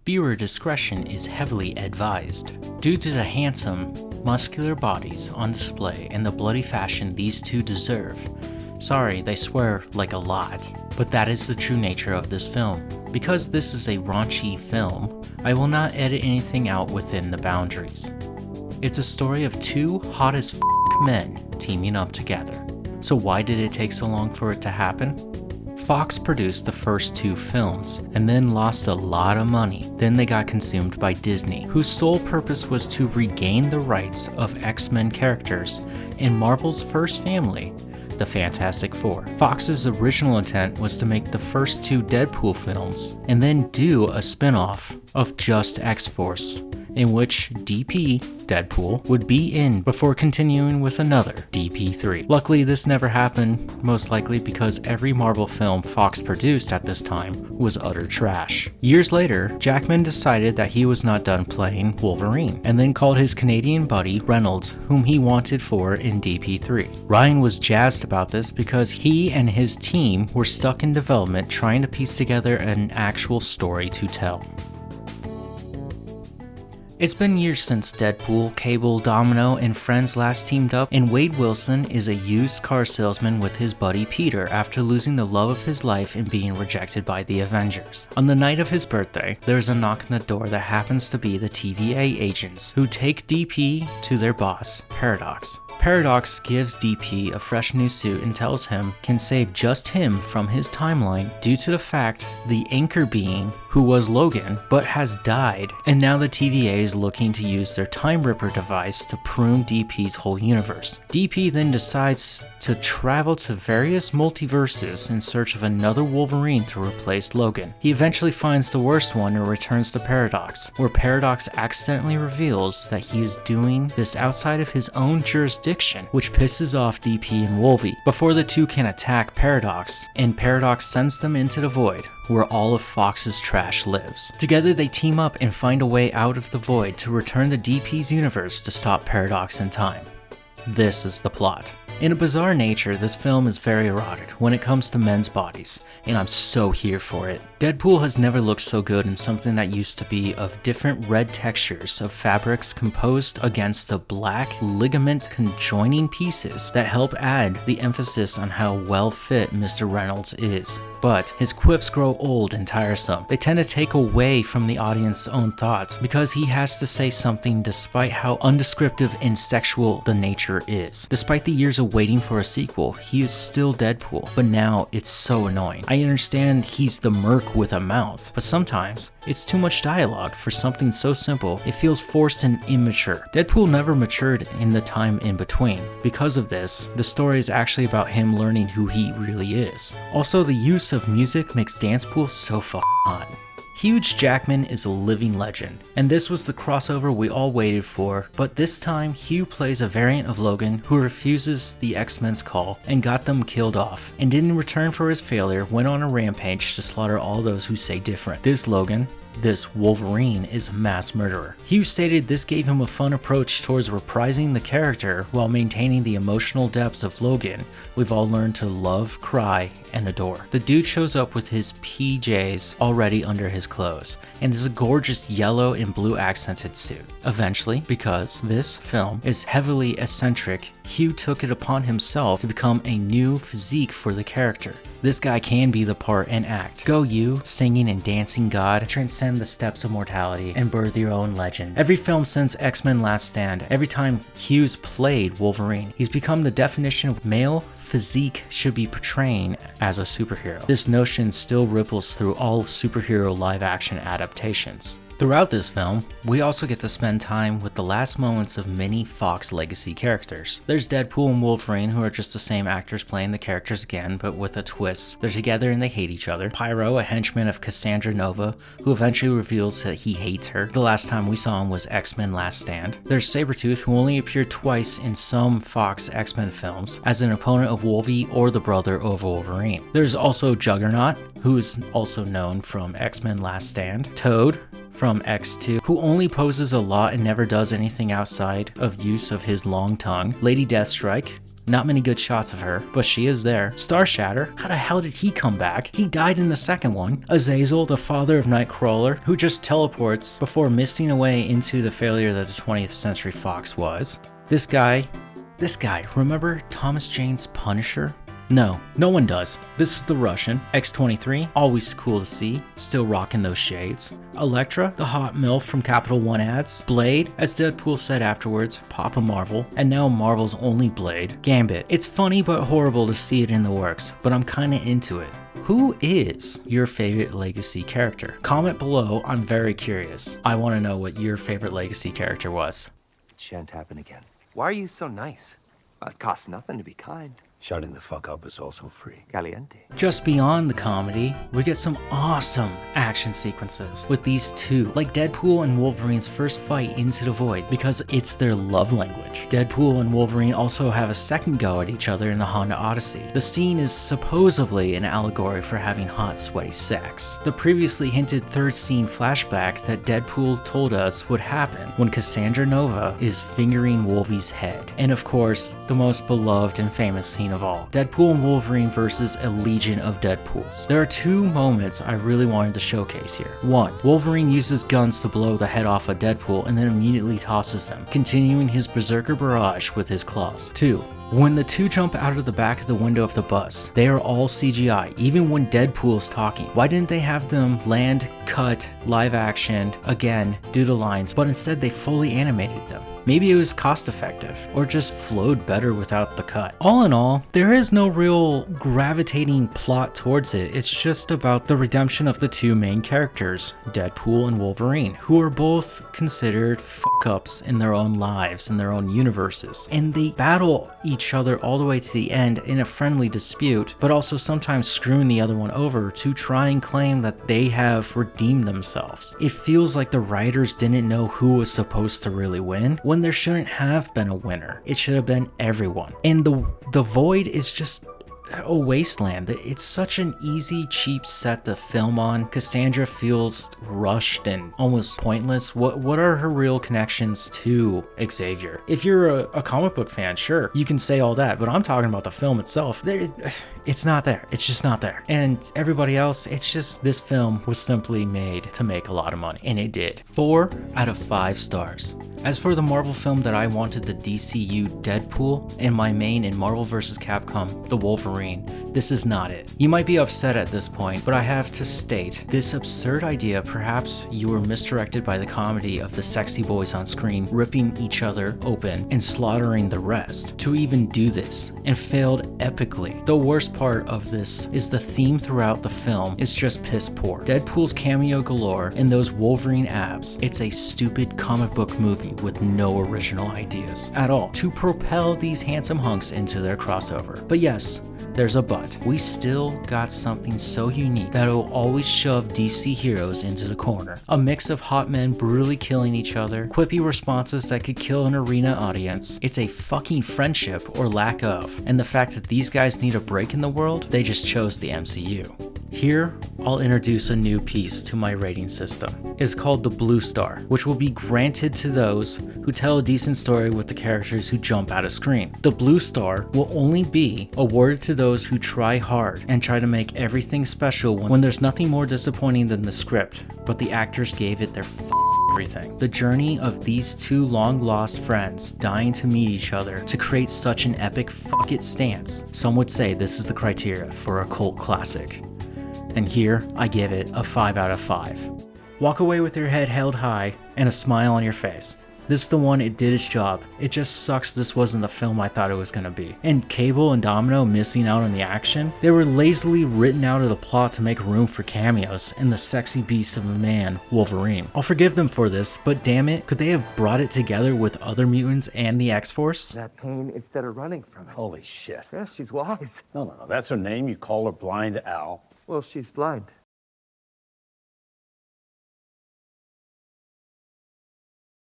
Viewer discretion is heavily advised. Due to the handsome, muscular bodies on display and the bloody fashion these two deserve. Sorry, they swear like a lot, but that is the true nature of this film. Because this is a raunchy film, I will not edit anything out within the boundaries. It's a story of two hot as f*** men teaming up together. So why did it take so long for it to happen? Fox produced the first two films, and then lost a lot of money. Then they got consumed by Disney, whose sole purpose was to regain the rights of X-Men characters in Marvel's first family, the Fantastic Four. Fox's original intent was to make the first two Deadpool films, and then do a spin-off of just X-Force, in which DP, Deadpool, would be in before continuing with another, DP3. Luckily, this never happened, most likely because every Marvel film Fox produced at this time was utter trash. Years later, Jackman decided that he was not done playing Wolverine, and then called his Canadian buddy Reynolds, whom he wanted for in DP3. Ryan was jazzed about this because he and his team were stuck in development trying to piece together an actual story to tell. It's been years since Deadpool, Cable, Domino, and friends last teamed up, and Wade Wilson is a used car salesman with his buddy Peter after losing the love of his life and being rejected by the Avengers. On the night of his birthday, there is a knock on the door that happens to be the TVA agents, who take DP to their boss, Paradox. Paradox gives DP a fresh new suit and tells him can save just him from his timeline due to the fact the anchor being, who was Logan, but has died, and now the TVA is looking to use their Time Ripper device to prune DP's whole universe. DP then decides to travel to various multiverses in search of another Wolverine to replace Logan. He eventually finds the worst one and returns to Paradox, where Paradox accidentally reveals that he is doing this outside of his own jurisdiction, which pisses off DP and Wolvie. Before the two can attack Paradox, and Paradox sends them into the void, where all of Fox's trash lives. Together they team up and find a way out of the void to return to DP's universe to stop Paradox in time. This is the plot. In a bizarre nature, this film is very erotic when it comes to men's bodies, and I'm so here for it. Deadpool has never looked so good in something that used to be of different red textures of fabrics composed against the black ligament conjoining pieces that help add the emphasis on how well fit Mr. Reynolds is. But his quips grow old and tiresome. They tend to take away from the audience's own thoughts because he has to say something despite how undescriptive and sexual the nature is. Despite the years of waiting for a sequel, he is still Deadpool, but now it's so annoying. I understand he's the merc with a mouth, but sometimes it's too much dialogue for something so simple it feels forced and immature. Deadpool never matured in the time in between. Because of this, the story is actually about him learning who he really is. Also, the use of music makes Dancepool so fun. Hugh Jackman is a living legend, and this was the crossover we all waited for, but this time Hugh plays a variant of Logan who refuses the X-Men's call and got them killed off, and in return for his failure went on a rampage to slaughter all those who say different. This Logan, this Wolverine, is a mass murderer. Hugh stated this gave him a fun approach towards reprising the character while maintaining the emotional depths of Logan we've all learned to love, cry, and adore. The dude shows up with his PJs already under his clothes, and is a gorgeous yellow and blue accented suit. Eventually, because this film is heavily eccentric, Hugh took it upon himself to become a new physique for the character. This guy can be the part and act. Go you, singing and dancing god, transcend the steps of mortality, and birth your own legend. Every film since X-Men Last Stand, every time Hugh's played Wolverine, he's become the definition of male physique should be portraying as a superhero. This notion still ripples through all superhero live-action adaptations. Throughout this film, we also get to spend time with the last moments of many Fox legacy characters. There's Deadpool and Wolverine, who are just the same actors playing the characters again, but with a twist. They're together and they hate each other. Pyro, a henchman of Cassandra Nova, who eventually reveals that he hates her. The last time we saw him was X-Men Last Stand. There's Sabretooth, who only appeared twice in some Fox X-Men films, as an opponent of Wolvie or the brother of Wolverine. There's also Juggernaut, who is also known from X-Men Last Stand. Toad, from X2, who only poses a lot and never does anything outside of use of his long tongue. Lady Deathstrike, Not many good shots of her, but she is there. Starshatter, how the hell did he come back? He died in the second one. Azazel, the father of Nightcrawler, who just teleports before misting away into the failure that the 20th Century Fox was. This guy, remember Thomas Jane's Punisher? No, no one does. This is the Russian. X-23, always cool to see, still rocking those shades. Elektra, the hot MILF from Capital One ads. Blade, as Deadpool said afterwards, Papa Marvel, and now Marvel's only Blade. Gambit, it's funny but horrible to see it in the works, but I'm kinda into it. Who is your favorite Legacy character? Comment below, I'm very curious. I want to know what your favorite Legacy character was. It shan't happen again. Why are you so nice? It costs nothing to be kind. Shutting the fuck up is also free. Caliente. Just beyond the comedy, we get some awesome action sequences with these two, like Deadpool and Wolverine's first fight into the void, because it's their love language. Deadpool and Wolverine also have a second go at each other in the Honda Odyssey. The scene is supposedly an allegory for having hot, sweaty sex. The previously hinted third scene flashback that Deadpool told us would happen when Cassandra Nova is fingering Wolvie's head. And of course, the most beloved and famous scene of all, Deadpool and Wolverine versus a legion of Deadpools. There are two moments I really wanted to showcase here. One, Wolverine uses guns to blow the head off a Deadpool and then immediately tosses them, continuing his berserker barrage with his claws. Two, when the two jump out of the back of the window of the bus, they are all CGI, even when Deadpool's talking. Why didn't they have them land, cut, live action, again, due to lines, but instead they fully animated them? Maybe it was cost effective, or just flowed better without the cut. All in all, there is no real gravitating plot towards it. It's just about the redemption of the two main characters, Deadpool and Wolverine, who are both considered fuck-ups in their own lives, in their own universes. And they battle each other all the way to the end in a friendly dispute, but also sometimes screwing the other one over to try and claim that they have redeemed themselves. It feels like the writers didn't know who was supposed to really win, when there shouldn't have been a winner. It should have been everyone. And the void is just a wasteland. It's such an easy, cheap set to film on. Cassandra feels rushed and almost pointless. What are her real connections to Xavier? If you're a comic book fan, sure, you can say all that, but I'm talking about the film itself. It's not there. It's just not there. And everybody else, it's just, this film was simply made to make a lot of money, and it did. 4 out of 5 stars. As for the Marvel film that I wanted, the DCU Deadpool, and my main in Marvel vs. Capcom, the Wolverine, this is not it. You might be upset at this point, but I have to state, this absurd idea, perhaps you were misdirected by the comedy of the sexy boys on screen ripping each other open and slaughtering the rest, to even do this, and failed epically. The worst part of this is the theme throughout the film is just piss poor. Deadpool's cameo galore and those Wolverine abs. It's a stupid comic book movie with no original ideas at all to propel these handsome hunks into their crossover. But yes, there's a but. We still got something so unique that will always shove DC heroes into the corner. A mix of hot men brutally killing each other, quippy responses that could kill an arena audience. It's a fucking friendship or lack of, and the fact that these guys need a break in the world, they just chose the MCU. Here, I'll introduce a new piece to my rating system. It's called the Blue Star, which will be granted to those who tell a decent story with the characters who jump out of screen. The Blue Star will only be awarded to those who try hard and try to make everything special when there's nothing more disappointing than the script, but the actors gave it their everything. The journey of these two long-lost friends dying to meet each other to create such an epic fuck it stance. Some would say this is the criteria for a cult classic. And here, I give it a 5 out of 5. Walk away with your head held high and a smile on your face. This is the one, it did its job. It just sucks this wasn't the film I thought it was gonna be. And Cable and Domino missing out on the action, they were lazily written out of the plot to make room for cameos and the sexy beast of a man, Wolverine. I'll forgive them for this, but damn it, could they have brought it together with other mutants and the X-Force? That pain instead of running from it. Holy shit. Yeah, she's wise. No, that's her name. You call her Blind Al. Well, she's blind.